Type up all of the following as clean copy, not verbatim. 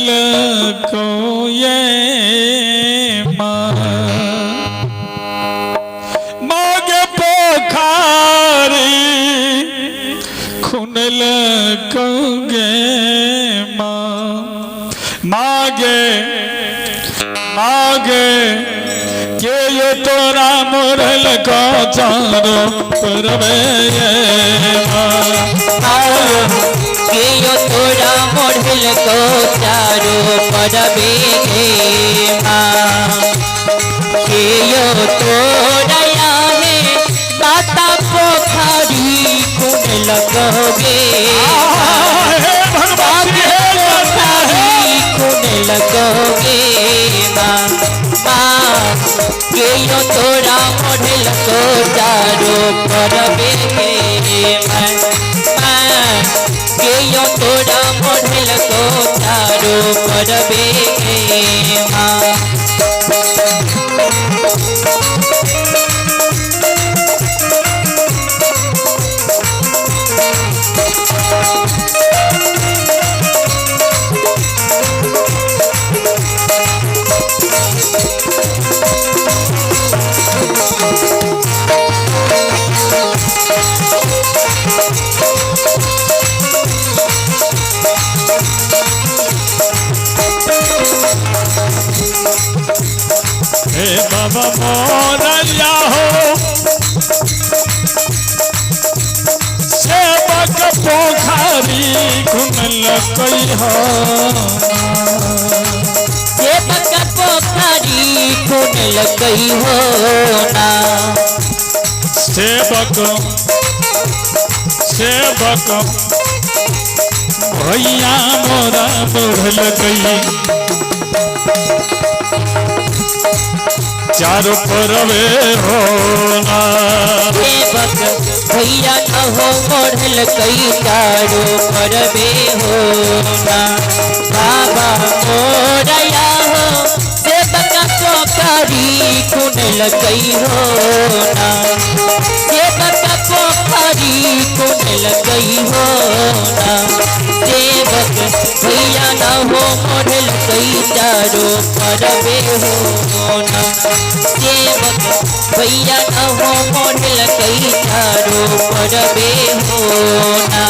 खुनल को ये मागे पोखारी खुनल को गे मागे मागे ये तोरा मोरल को चारो परवे यो तोरा मोरल को चारो परवे यो तोरा यामे दाता पोखरी खुनल कहोगे खुनल कहोगे यो तोरा मोरल को चारो परवे यो तोरा मोरल को चारो परवे हे बाबा मोरलिया हो सेवक पोखरी खुनल कोई हो सेवक पोखरी खुनल कोई हो ना सेवक सेवक भैया मोरा मोरल कोई चारों परवे होना सेवक भैया न हो मोरल कई चारों परवे होना बाबा मोरया हो सेवक पोखरी खुनल कई होना सेवक पोखरी खुनल कई होना सेवक भैया न हो मोरल कई चारों परवे होना सेवक भैया न हो मोरल कई चारों परवे होना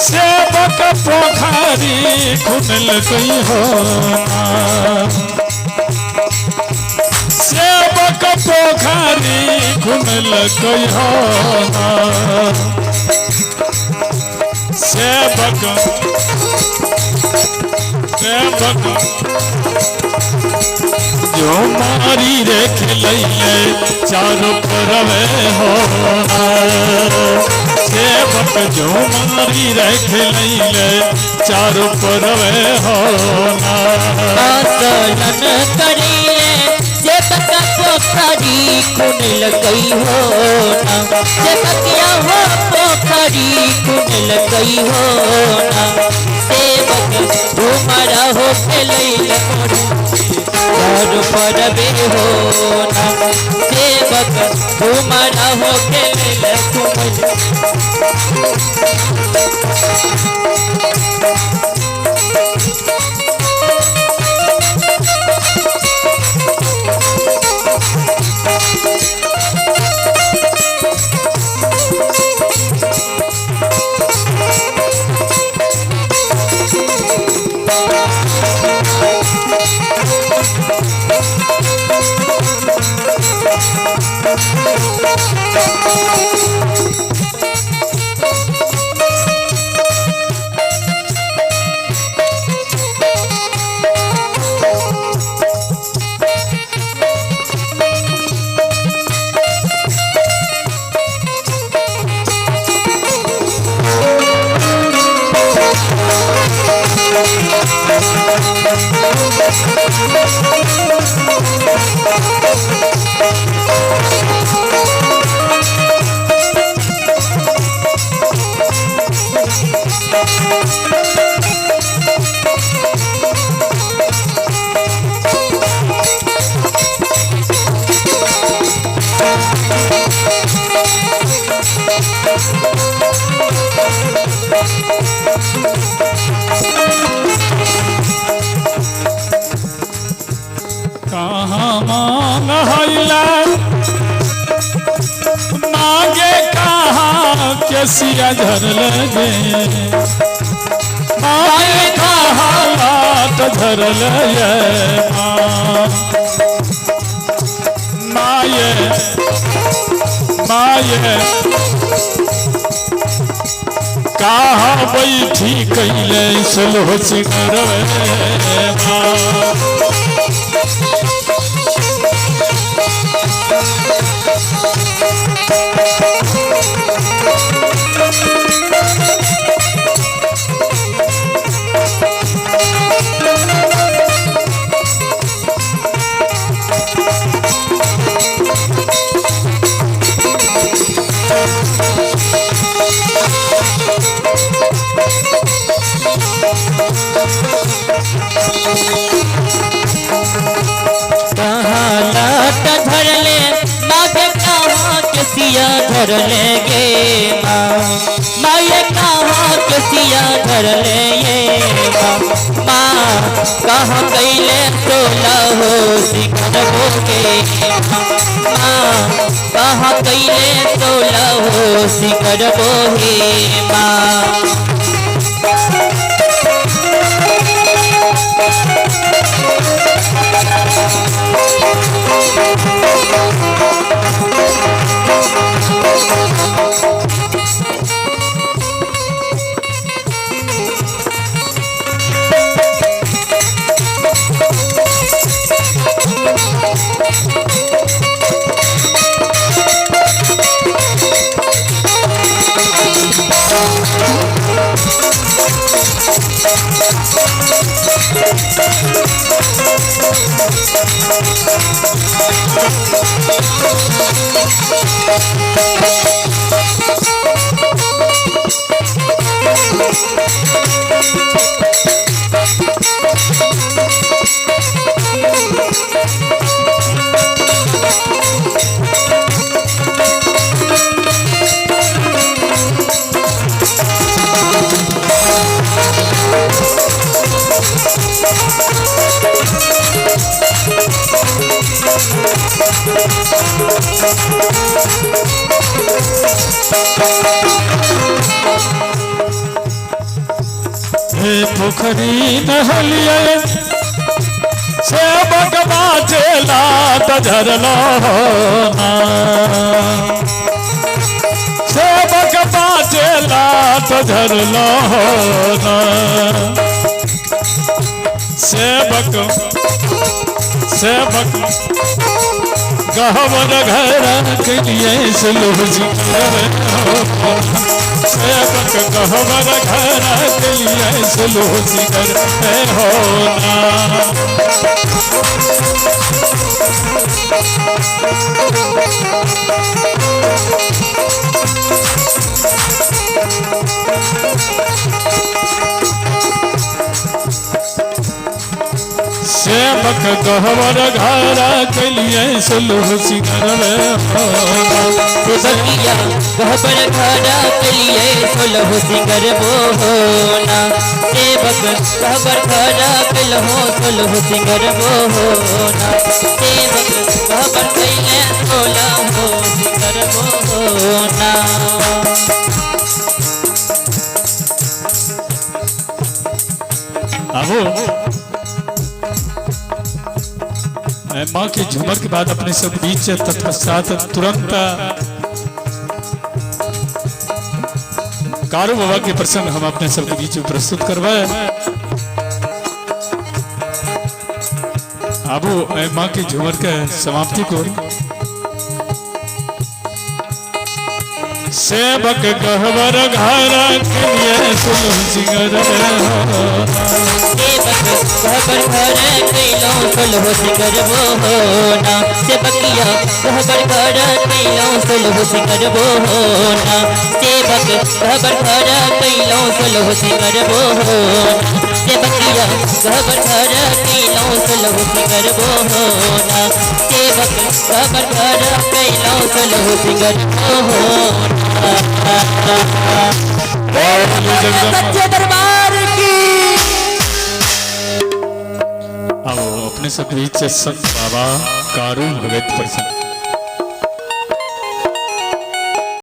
सेवक पोखरी खुनल कोई होना सेवक पोखरी खुनल कोई होना सेवक सेवक जो मारी रे खिलैले चारों परवे होना सेवक जो मारी रे खिलैले चारों परवे होना आकलन करिए सेवक पोखरी खुनल कई हो ना जे बगिया हो पोखरी कुनल कई हो ना सेवक तुम्हारा हो खेलैल घर परबे हो ना सेवक तुम्हारा हो खेलैल कहाँ मांग हैला मांगे कहाँ केसिया झर लगे मांगे कहाँ लाट झर लगे माये माये कहाँ बैठी कैले सलो सिंगर धर लेंगे माँ कहाँ के सिया धर लेंगे माँ कहाँ कैले तोला हो सिखर होगे माँ कहाँ कैले तोला हो सिखर होगे माँ हे पोखरी नहलिए से बगवा चला तझरलो से बगवा चला तझरलो सेवक सेवक गहवर घर के लिए सलूह सेवक गहवर घर के लिए सलूह होना सेवक गहवर घरा कलिए सुलह सिंगर बकिया गहबर घरा के लिए सोलह सिंगर बोना सेवक गहबर घरा के लहो सोलह सिंगर बोना सेवक गहबर कैले सोलह सिंगर बोना अब माँ के झूमर के बाद अपने सब बीच तत्पश्चात तुरंत कारू बाबा के प्रसंग हम अपने सबके बीच में प्रस्तुत करवाए। अब माँ के झूमर के समाप्ति को सेवक गहवर घरा के लिए सुलह सिंगर सेवक गहबर घरा कैलो सोलह सिंगर बोना सेवकिया गहबर घरा कैलो सोलह सिंगर बोना सेवक गहबर घरा कैलो सोलह सिंगर बोना सेवकिया गहबर घरा कैलो सोलह सिंगर बोना सेवक गहबर घरा कैलो सोलह सिंगर बोना सच्चे दरबार की। अब अपने सब बीच संत बाबा कारू भगत प्रसंग